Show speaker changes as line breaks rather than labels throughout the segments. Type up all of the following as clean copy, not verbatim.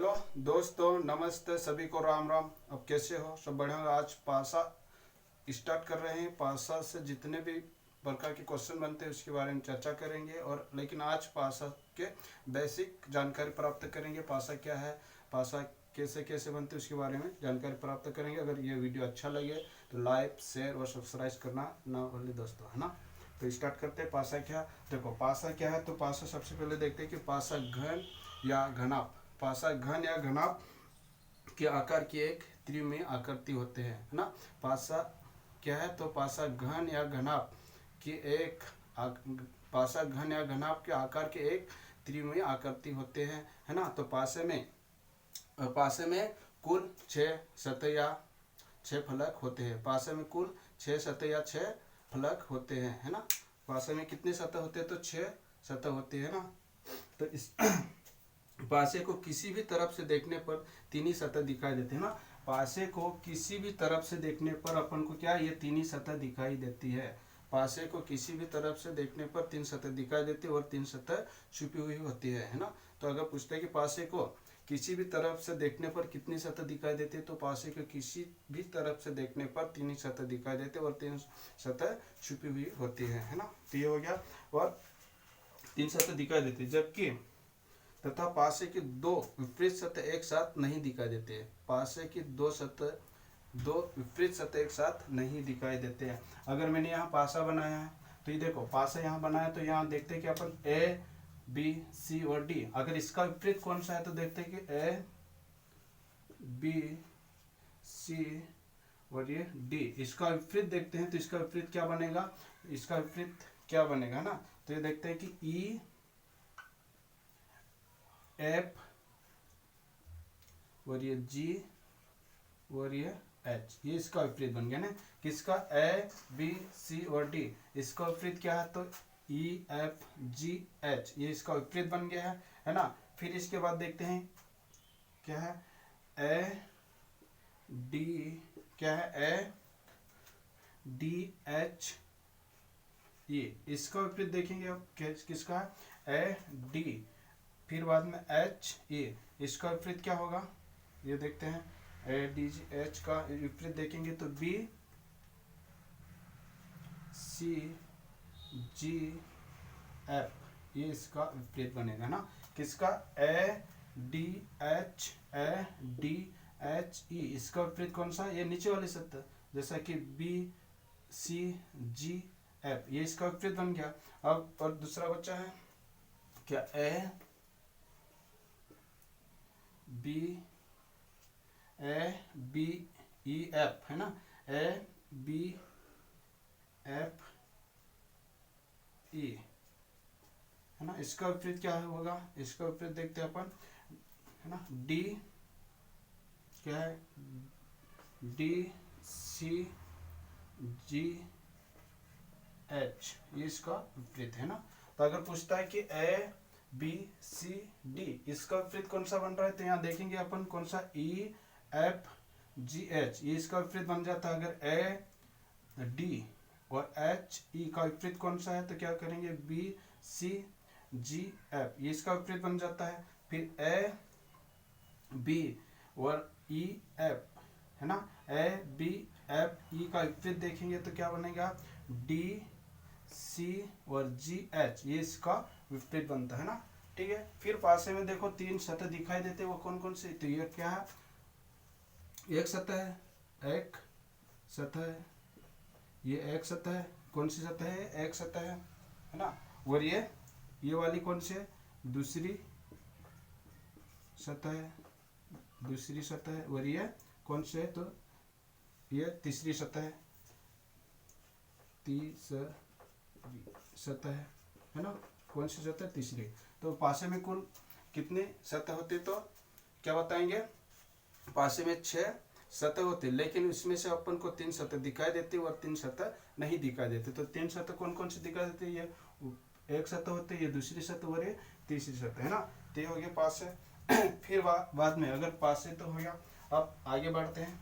Hello दोस्तों, नमस्ते, सभी को राम राम। अब कैसे हो? सब बढ़िया हो? आज पासा स्टार्ट कर रहे हैं। पासा से जितने भी प्रकार के क्वेश्चन बनते हैं उसके बारे में चर्चा करेंगे। और लेकिन आज पासा के बेसिक जानकारी प्राप्त करेंगे। पासा क्या है, पासा कैसे कैसे बनते हैं उसके बारे में जानकारी प्राप्त करेंगे। अगर ये वीडियो अच्छा लगे तो लाइक, शेयर और सब्सक्राइब करना ना भूलिए दोस्तों, है ना। तो स्टार्ट करते हैं। पासा क्या, देखो पासा क्या है। तो पासा सबसे पहले देखते हैं कि पासा घन या घनाभ। पासा घन या घनाभ के आकार की एक त्रिमीय आकृति होते हैं, है ना। पासा क्या है, तो पासा घन या घनाभ की एक पासा घन या घनाभ के आकार के एक त्रिमीय आकृति होते हैं, है ना। तो पासे में कुल 6 सतह या 6 फलक होते हैं। पासे में कुल 6 सतह या 6 फलक होते हैं, है ना। पासे में कितने सतह होते हैं, तो 6 सतह होती है ना। तो इस पासे को किसी भी तरफ से देखने पर तीन ही सतह दिखाई देते हैं ना। पासे को किसी भी तरफ से देखने पर अपन को क्या, ये तीन ही सतह दिखाई देती है। पासे को किसी भी तरफ से देखने पर 3 सतह दिखाई देती है और 3 सतह छुपी हुई होती है ना। तो अगर पूछते हैं कि पासे को किसी भी तरफ से देखने पर कितनी सतह दिखाई देती है, तो पासे को किसी भी तरफ से देखने पर 3 ही सतह दिखाई देते हैं और 3 सतह छुपी हुई होती है ना। तो ये हो गया। और 3 सतह दिखाई देती है, जबकि तथा पासे की 2 विपरीत सतह एक साथ नहीं दिखाई देते हैं। पासे की 2 विपरीत सतह एक साथ नहीं दिखाई देते हैं। अगर मैंने यहाँ पासा बनाया है, तो ये देखो पासा यहाँ बनाया, तो यहाँ देखते हैं कि अपन ए बी सी और डी। अगर इसका विपरीत कौन सा है, तो देखते हैं कि ए बी सी और ये डी। इसका विपरीत देखते हैं, तो इसका विपरीत क्या बनेगा, इसका विपरीत क्या बनेगा ना। तो ये देखते हैं कि ई एफ और ये जी और ये एच, ये इसका विपरीत बन गया ना। किसका, ए बी सी और डी। इसका विपरीत क्या है, तो ई एफ जी एच, ये इसका विपरीत बन गया है ना। फिर इसके बाद देखते हैं क्या है, ए डी, क्या है, ए डी एच ई। इसका विपरीत देखेंगे अब किसका है, ए डी, फिर बाद में एच ए। इसका विपरीत क्या होगा, ये देखते हैं। ए डी जी एच का विपरीत देखेंगे तो बी सी जी एफ, ये इसका विपरीत बनेगा ना। किसका, ए डी एच ई। इसका विपरीत कौन सा, ये नीचे वाली सतह, जैसा कि बी सी जी एफ, ये इसका विपरीत बन गया। अब और दूसरा बच्चा है क्या, ए बी ई एफ, है ना। ए बी एफ ई, है ना। इसका विपरीत क्या होगा, इसका विपरीत देखते हैं अपन, है ना। डी, क्या है, डी सी जी एच, ये इसका विपरीत है ना। तो अगर पूछता है कि ए बी सी डी, इसका विपरीत कौन सा बन रहा है, तो यहाँ देखेंगे अपन कौन सा, ई एफ जी एच, ये इसका विपरीत बन जाता है। अगर ए डी और एच ई का विपरीत कौन सा है, तो क्या करेंगे, बी सी जी एफ, ये इसका विपरीत बन जाता है। फिर ए बी और ई एफ, है ना। ए बी एफ ई का विपरीत देखेंगे तो क्या बनेगा, डी सी और जी एच, ये इसका विपरीत बनता है ना। ठीक है। फिर पासे में देखो 3 सतह दिखाई देते हैं, वो कौन कौन से, तो ये क्या है, एक सतह है, एक सतह है, ये एक सतह है। कौन सी सतह है, एक सतह है ना। और ये वाली कौन सी है, दूसरी सतह है, दूसरी सतह है। और ये कौन से है, तो ये तीसरी सतह है, तीसरी सतह है ना। कौन सी सतह, तीसरी। तो पासे में कुल कितने सतह होते, तो क्या बताएंगे, पासे में 6 सतह होते, लेकिन इसमें से अपन को 3 सतह दिखाई देती और 3 सतह नहीं दिखाई देते। तो 3 सतह कौन कौन से दिखाई देते, ये एक सतह होते, ये दूसरी सतह और ये तीसरी सतह, है ना। तो ये हो गया पासे। फिर बाद में अगर पासे तो हो गया, अब आगे बढ़ते हैं।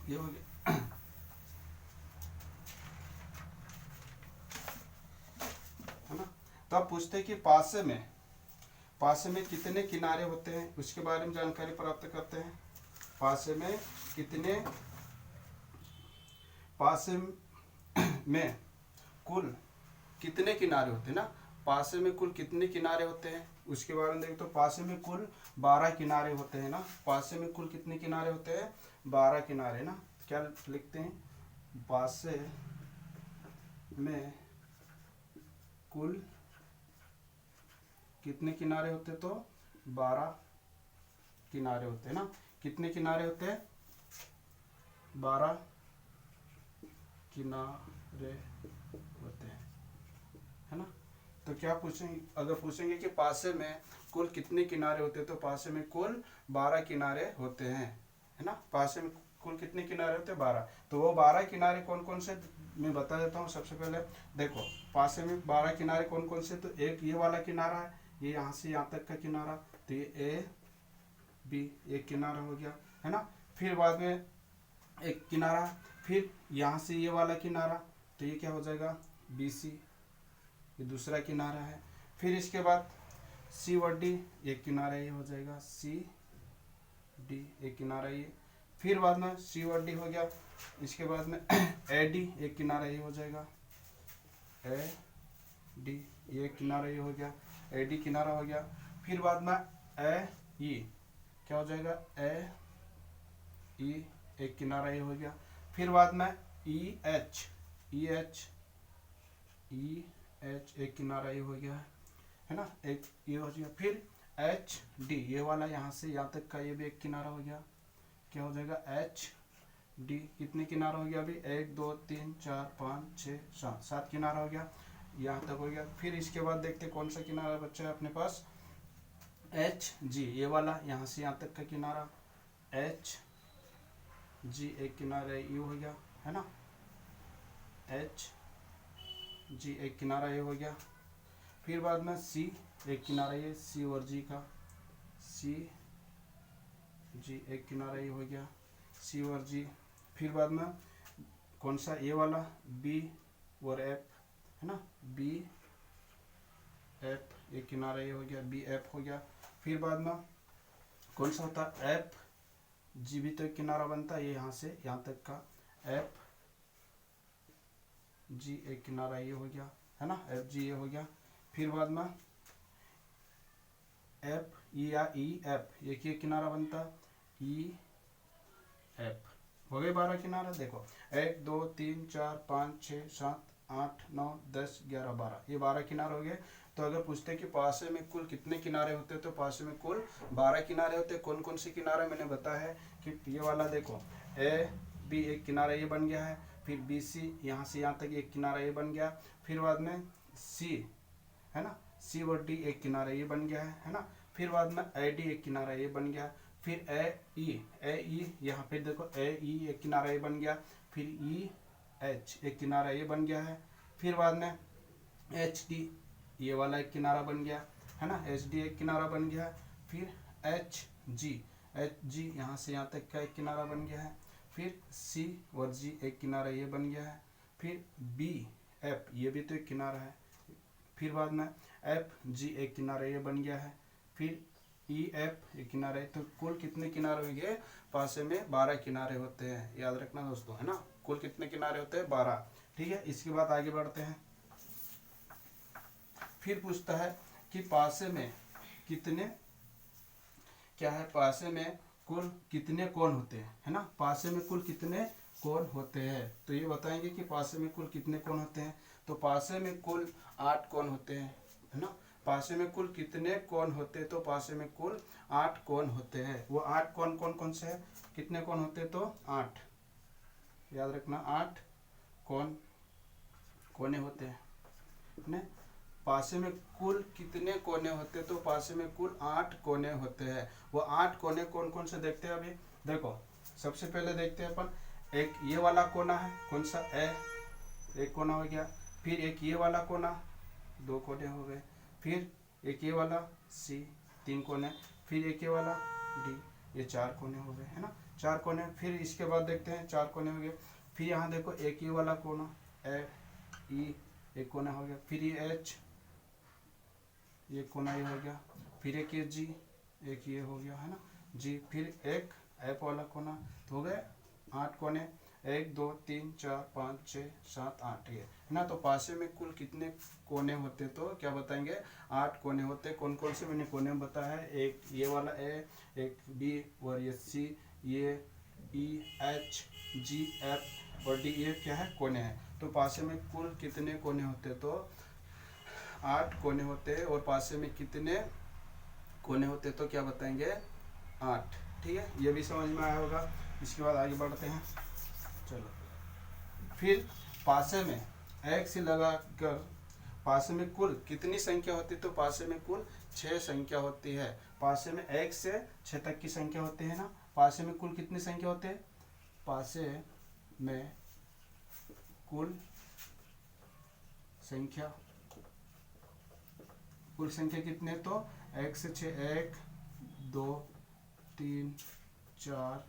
ये हो गया, है ना। तो आप पूछते हैं कि पासे में पासे में कितने किनारे होते हैं उसके बारे में जानकारी प्राप्त करते हैं। पासे में कुल कितने किनारे होते हैं ना, पासे में कुल कितने किनारे होते हैं उसके बारे में देखो। तो पासे में कुल 12 किनारे होते हैं ना, पासे में कुल कितने किनारे होते हैं, 12 किनारे ना। क्या लिखते हैं, पासे में कुल कितने किनारे होते हैं, तो 12 किनारे होते हैं ना। कितने किनारे होते हैं, 12 किनारे होते हैं, है ना। तो क्या पूछेंगे, अगर पूछेंगे कि पासे में कुल कितने किनारे होते हैं, तो पासे में कुल 12 किनारे होते हैं, है ना। पासे में कुल कितने किनारे होते हैं, 12। तो वो 12 किनारे कौन कौन से मैं बता देता हूँ। सबसे पहले देखो, पासे में 12 किनारे कौन कौन से, तो एक ये वाला किनारा है, ये यहाँ से यहाँ तक का किनारा, तो ये ए बी एक किनारा हो गया, है ना। फिर बाद में एक किनारा, फिर यहाँ से ये वाला किनारा, तो ये क्या हो जाएगा, बी सी, ये दूसरा किनारा है। फिर इसके बाद सी और डी एक किनारा ये हो जाएगा, सी डी एक किनारा ये। फिर बाद में सी और डी हो गया। इसके बाद में ए डी एक किनारा ये हो जाएगा, ए डी ये किनारा ये हो गया, ए डी किनारा हो गया। फिर बाद में ए ई क्या हो जाएगा, ए ई एक किनारा ये हो गया। फिर बाद में ई एच एक किनारा ये हो गया, है ना, एक ये हो गया। फिर एच डी ये वाला यहाँ से यहाँ तक का ये भी एक किनारा हो गया, क्या हो जाएगा, एच डी कितने किनारा हो गया अभी, 1 2 3 4 5 6 7 किनारा हो गया, यहाँ तक हो गया। फिर इसके बाद देखते कौन सा किनारा बच्चा है अपने पास, एच जी ये वाला यहाँ से यहाँ तक का किनारा, एच जी एक किनारा ये हो गया, है ना, एच जी एक किनारा ये हो गया। फिर बाद में सी एक किनारा ये, सी और जी का, सी जी एक किनारा ये हो गया, सी और जी। फिर बाद में कौन सा, ये वाला बी और एफ, है ना, बी एफ एक किनारा ये हो गया, बी एफ हो गया। फिर बाद में कौन सा होता है, एफ जी भी तो एक किनारा बनता है, ये यहाँ से यहाँ तक का, एफ जी एक किनारा ये हो गया, है ना, एफ जी ये हो गया। फिर बाद में एफ ई या ई एफ एक ही किनारा बनता, ई एफ हो गए 12 किनारा। देखो 1 2 3 4 5 6 7 8 9 10 11 12, ये 12 किनारे हो गए। तो अगर पूछते कि पासे में कुल कितने किनारे होते हैं, तो पासे में कुल 12 किनारे होते हैं। कौन कौन से किनारे मैंने बताया है कि ये वाला देखो, ए बी एक किनारा ये बन गया है, फिर बी सी यहाँ से यहाँ तक एक किनारा ये बन गया। फिर बाद में सी, है ना, सी और डी एक किनारा ये बन गया है ना। फिर बाद में ए डी एक किनारा ये बन गया। फिर ए ई यहाँ पे देखो, ए ई एक किनारा ये बन गया। फिर ई एच एक किनारा ये बन गया है। फिर बाद में एच डी ये वाला एक किनारा बन गया, है ना, एच डी एक किनारा बन गया। फिर एच जी यहाँ से यहाँ तक का एक किनारा बन गया है। फिर सी और जी एक किनारा ये बन गया है। फिर बी एफ ये भी तो एक किनारा है। फिर बाद में एफ जी एक किनारा ये बन गया है। फिर ई एफ एक किनारा है। तो कुल कितने किनारे हो गए, पासे में 12 किनारे होते हैं, याद रखना दोस्तों, है ना। कुल कितने किनारे होते हैं, 12। ठीक है, इसके बाद आगे बढ़ते हैं। फिर पूछता है कि पासे में कितने, क्या है, पासे में कुल कितने कोण होते हैं, है ना, पासे में कुल कितने कोण होते हैं। तो ये बताएंगे कि पासे में कुल कितने कोण होते हैं। तो पासे में कुल 8 कोण होते हैं, है ना। पासे में कुल कितने कोण होते हैं, तो पासे में कुल 8 कोण होते हैं। वो 8 कोण कौन कौन से हैं, कितने कोण होते हैं, तो 8, याद रखना, 8 कोने होते हैं ने। पासे में कुल कितने कोने होते हैं, तो पासे में कुल 8 कोने होते हैं। वो 8 कोने कौन कौन से देखते हैं अभी। देखो सबसे पहले देखते हैं अपन, एक ये वाला कोना है, कौन सा, ए एक कोना हो गया। फिर एक ये वाला कोना, 2 कोने हो गए। फिर एक ये वाला सी, 3 कोने। फिर एक ये वाला डी, ये 4 कोने हो गए, है ना, 4 कोने। फिर इसके बाद देखते हैं 4 कोने हो गए। फिर यहाँ देखो एक ये वाला कोना, ए ई एक कोना हो गया। फिर ये एच ये कोना ये हो गया। फिर एक ये जी, एक ये हो गया है ना जी, फिर एक एफ वाला कोना, तो हो गए 8 कोने, 1 2 3 4 5 6 7 8 ये है ना। तो पासे में कुल कितने कोने होते, तो क्या बताएंगे 8 कोने होते। कौन कौन से मैंने कोने में बताया है, एक ये वाला ए, एक बी और ये सी, ये ई एच जी एफ और डी, ये क्या है कोने हैं। तो पासे में कुल कितने कोने होते, तो 8 कोने होते हैं। और पासे में कितने कोने होते, तो क्या बताएंगे 8। ठीक है, ये भी समझ में आया होगा। इसके बाद आगे बढ़ते हैं। चलो, फिर पासे में एक से लगा कर पासे में कुल कितनी संख्या होती है, तो पासे में कुल 6 संख्या होती है। पासे में 1 से 6 तक की संख्या होती है ना। पासे में कुल कितनी संख्या होती है, पासे में कुल संख्या कितने, तो 1 से 6, 1 2 3 4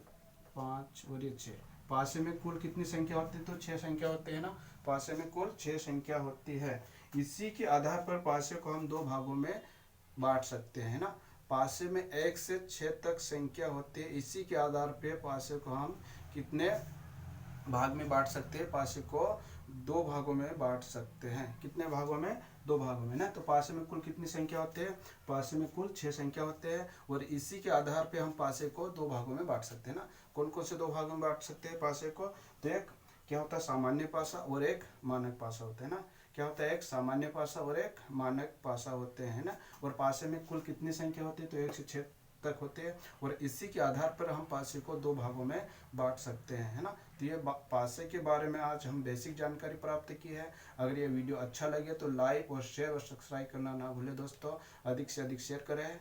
5 और ये 6। पासे में कुल कितनी संख्या होती है, तो 6 संख्या होते हैं ना। पासे में कुल 6 संख्या होती है। इसी के आधार पर पासे को हम 2 भागों में बांट सकते हैं ना। पासे में 1 से 6 तक संख्या होती है। इसी के आधार पर पासे को हम कितने भाग में बांट सकते हैं, पासे को 2 भागों में बांट सकते हैं। कितने भागों में, 2 भागों में ना। तो पासे में कुल कितनी संख्या होते हैं, पासे में कुल 6 संख्या होते हैं। और इसी के आधार पे हम पासे को 2 भागों में बांट सकते हैं ना। कौन कौन से 2 भागों में बांट सकते हैं पासे को, तो एक क्या होता है सामान्य पासा और एक मानक पासा होता है ना। क्या होता है, एक सामान्य पासा और एक मानक पासा होते हैं ना। और पासे में कुल कितनी संख्या होती है, तो 1 से 6 तक होते हैं। और इसी के आधार पर हम पासे को 2 भागों में बांट सकते हैं, है ना। तो ये पासे के बारे में आज हम बेसिक जानकारी प्राप्त की है। अगर ये वीडियो अच्छा लगे तो लाइक और शेयर और सब्सक्राइब करना ना भूलें दोस्तों। अधिक से अधिक शेयर करें।